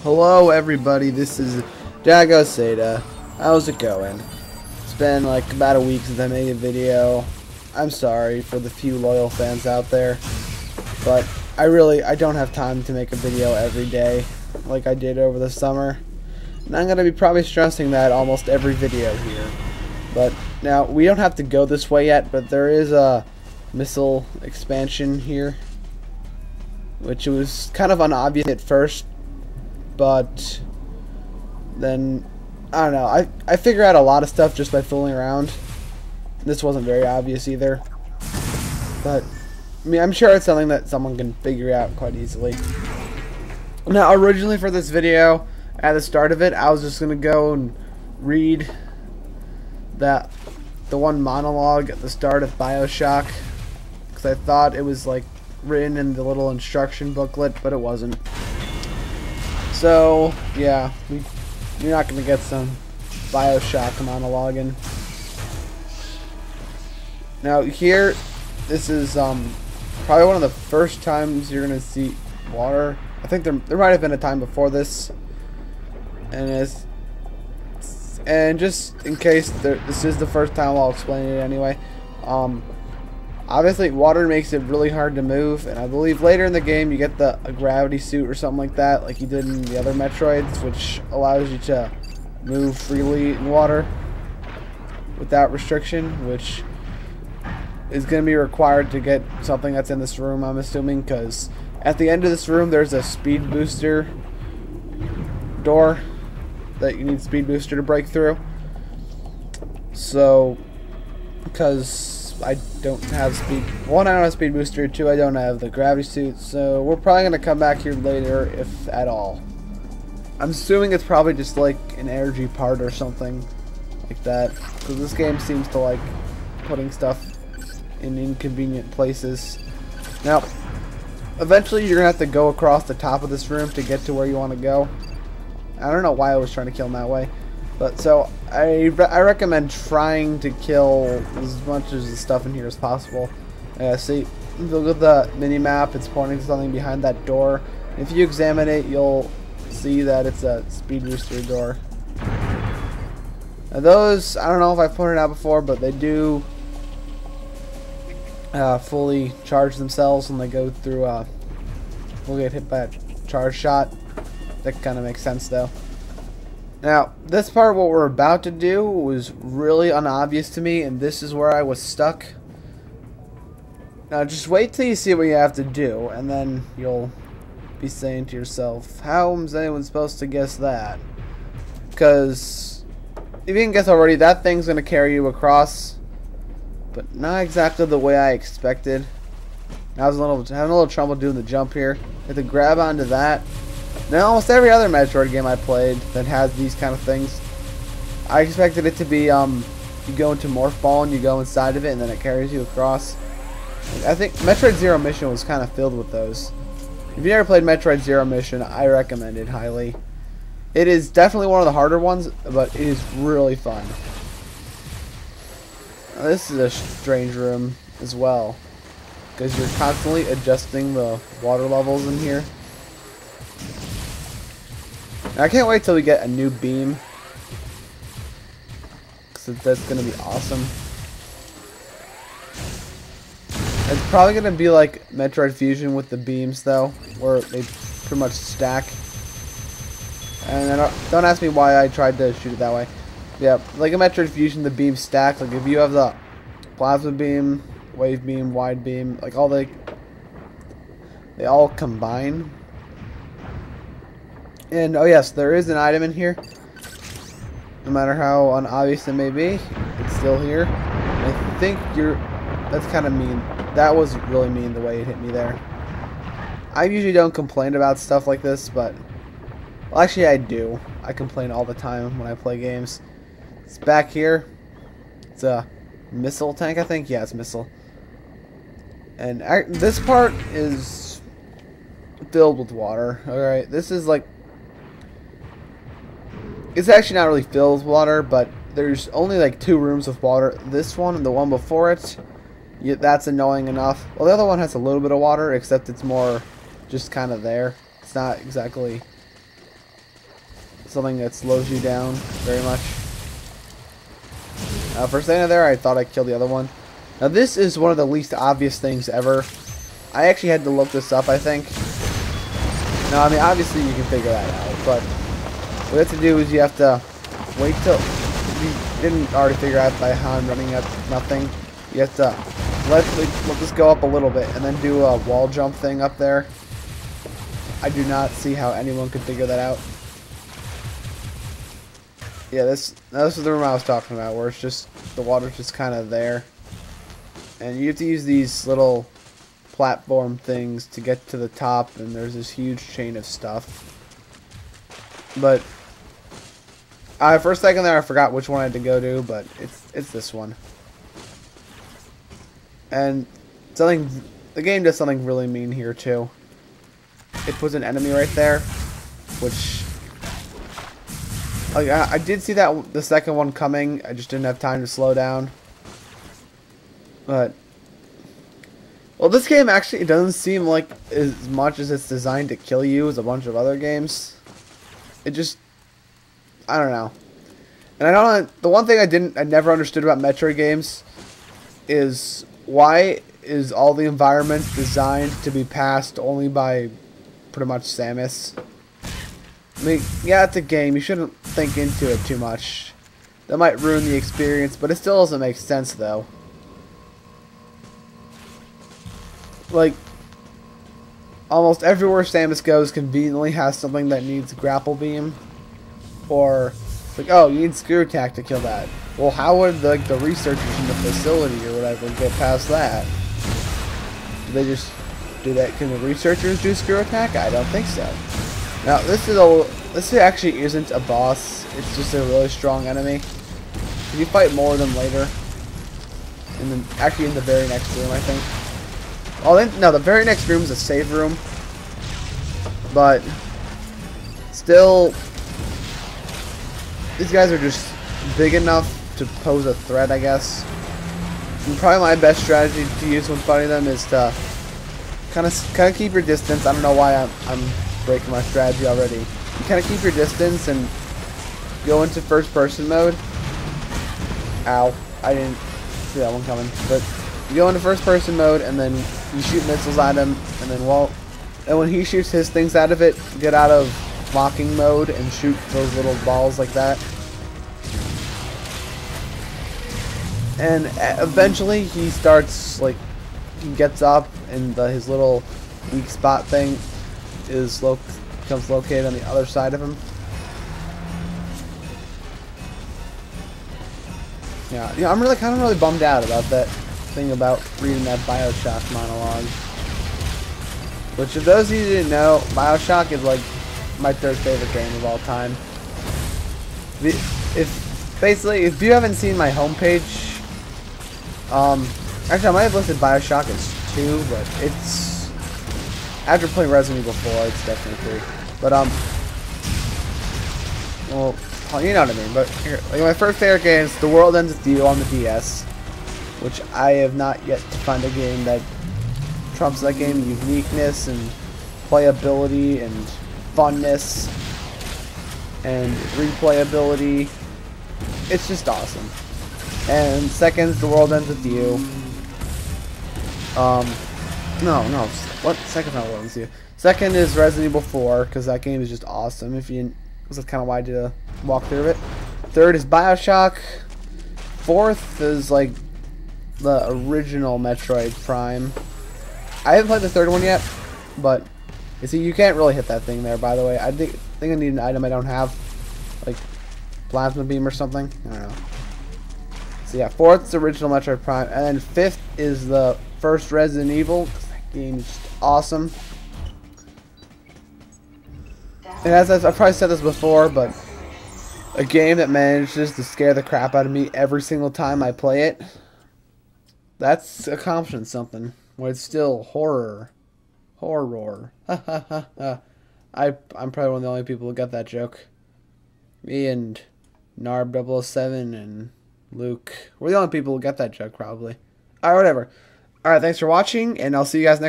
Hello everybody, this is Dago Seda. How's it going? It's been like about a week since I made a video. I'm sorry for the few loyal fans out there, but I don't have time to make a video every day like I did over the summer. And I'm going to be probably stressing that almost every video here. But now, we don't have to go this way yet, but there is a missile expansion here, which was kind of unobvious at first, but then I don't know, I figure out a lot of stuff just by fooling around. This wasn't very obvious either, but I mean, I'm sure it's something that someone can figure out quite easily. Now, originally for this video, at the start of it, I was just gonna go and read the one monologue at the start of BioShock, because I thought it was like written in the little instruction booklet, but it wasn't. So yeah, you're not gonna get some BioShock monologuing. Now here, this is probably one of the first times you're gonna see water. I think there might have been a time before this, and just in case this is the first time, I'll explain it anyway. Obviously, water makes it really hard to move, and I believe later in the game you get a gravity suit or something like that, like you did in the other Metroids, which allows you to move freely in water without restriction, which is going to be required to get something that's in this room, I'm assuming, because at the end of this room there's a speed booster door that you need speed booster to break through. So, because I don't have speed, one, I don't have speed booster, two, I don't have the gravity suit, so we're probably going to come back here later, if at all. I'm assuming it's probably just like an energy part or something like that, because this game seems to like putting stuff in inconvenient places. Now, eventually you're going to have to go across the top of this room to get to where you want to go. I don't know why I was trying to kill him that way. But so, I recommend trying to kill as much of the stuff in here as possible. See, if you look at the mini-map, it's pointing to something behind that door. If you examine it, you'll see that it's a speed booster door. Now those, I don't know if I've pointed out before, but they do fully charge themselves when they go through, will get hit by a charge shot. That kind of makes sense though. Now, this part, what we're about to do, was really unobvious to me, and this is where I was stuck. Now, just wait till you see what you have to do, and then you'll be saying to yourself, how is anyone supposed to guess that? Because if you can guess already, that thing's going to carry you across, but not exactly the way I expected. I was having a little trouble doing the jump here. I had to grab onto that. Now, almost every other Metroid game I played that has these kind of things, I expected it to be, you go into Morph Ball and you go inside of it and then it carries you across. I think Metroid Zero Mission was kind of filled with those. If you ever played Metroid Zero Mission, I recommend it highly. It is definitely one of the harder ones, but it is really fun. Now, this is a strange room as well, because you're constantly adjusting the water levels in here. Now, I can't wait till we get a new beam, because that's going to be awesome. It's probably going to be like Metroid Fusion with the beams, though, where they pretty much stack. And don't ask me why I tried to shoot it that way. Yeah, like a Metroid Fusion, the beams stack. Like if you have the plasma beam, wave beam, wide beam, like they all combine. And oh yes, there is an item in here. No matter how unobvious it may be, it's still here. I think that's kind of mean. That was really mean the way it hit me there. I usually don't complain about stuff like this, but well, actually I do. I complain all the time when I play games. It's back here. It's a missile tank, I think. Yeah, it's missile. And this part is filled with water. Alright, this is like, it's actually not really filled with water, but there's only like 2 rooms of water. This one and the one before it, that's annoying enough. Well, the other one has a little bit of water, except it's more just kind of there. It's not exactly something that slows you down very much. For a second there, I thought I killed the other one. Now this is one of the least obvious things ever. I actually had to look this up, I think. Now, I mean, obviously you can figure that out, but what you have to do is you have to wait till you didn't already figure out by how I'm running at nothing. You have to let this go up a little bit and then do a wall jump thing up there. I do not see how anyone could figure that out. Yeah, this is the room I was talking about, where it's just the water's just kind of there, and you have to use these little platform things to get to the top, and there's this huge chain of stuff. But for a second there, I forgot which one I had to go to, but it's this one. And the game does something really mean here too. It puts an enemy right there, which, like, I did see that the second one coming. I just didn't have time to slow down. But, well, this game actually doesn't seem like as much as it's designed to kill you as a bunch of other games. It just, I don't know. And I don't. The one thing I never understood about Metroid games is why is all the environments designed to be passed only by pretty much Samus. I mean, yeah, it's a game. You shouldn't think into it too much. That might ruin the experience, but it still doesn't make sense, though. Like, almost everywhere Samus goes conveniently has something that needs grapple beam. Or, like, oh, you need screw attack to kill that. Well, how would, like, the researchers in the facility or whatever get past that? Do they just do that? Can the researchers do screw attack? I don't think so. Now, this actually isn't a boss. It's just a really strong enemy. You fight more of them later. Actually in the very next room, I think. Oh, no, the very next room is a save room. But still, these guys are just big enough to pose a threat, I guess. And probably my best strategy to use when fighting them is to kind of keep your distance. I don't know why I'm breaking my strategy already. You kind of keep your distance and go into first person mode. Ow, I didn't see that one coming. But you go into first person mode and then you shoot missiles at him, and then when he shoots his things out of it, get out of mocking mode and shoot those little balls like that. And eventually he starts, like, he gets up and his little weak spot thing becomes located on the other side of him. Yeah, I'm kind of really bummed out about that thing about reading that BioShock monologue. Which, if those of you who didn't know, BioShock is like my third favorite game of all time. If you haven't seen my homepage, actually I might have listed BioShock as 2, but it's, after playing Resident Evil 4, it's definitely 3. But well, you know what I mean. But here, like, my first favorite game is The World Ends With You on the DS, which I have not yet to find a game that trumps that game. Uniqueness and playability and funness and replayability. It's just awesome. And second is The World Ends With You. No. What? Second's not World Ends With You. Second is Resident Evil 4, because that game is just awesome. That's kind of why I did a walkthrough of it. Third is BioShock. Fourth is, like, the original Metroid Prime. I haven't played the third one yet, but you see, you can't really hit that thing there, by the way. I think I need an item I don't have, like plasma beam or something. I don't know. So yeah, fourth is the original Metroid Prime, and then fifth is the first Resident Evil. That game is just awesome. And as I've probably said this before, but a game that manages to scare the crap out of me every single time I play it, that's accomplishing something. Where it's still horror. Horror. Ha ha ha ha. I'm probably one of the only people who got that joke. Me and Narb 007 and Luke. We're the only people who got that joke, probably. Alright, whatever. Alright, thanks for watching, and I'll see you guys next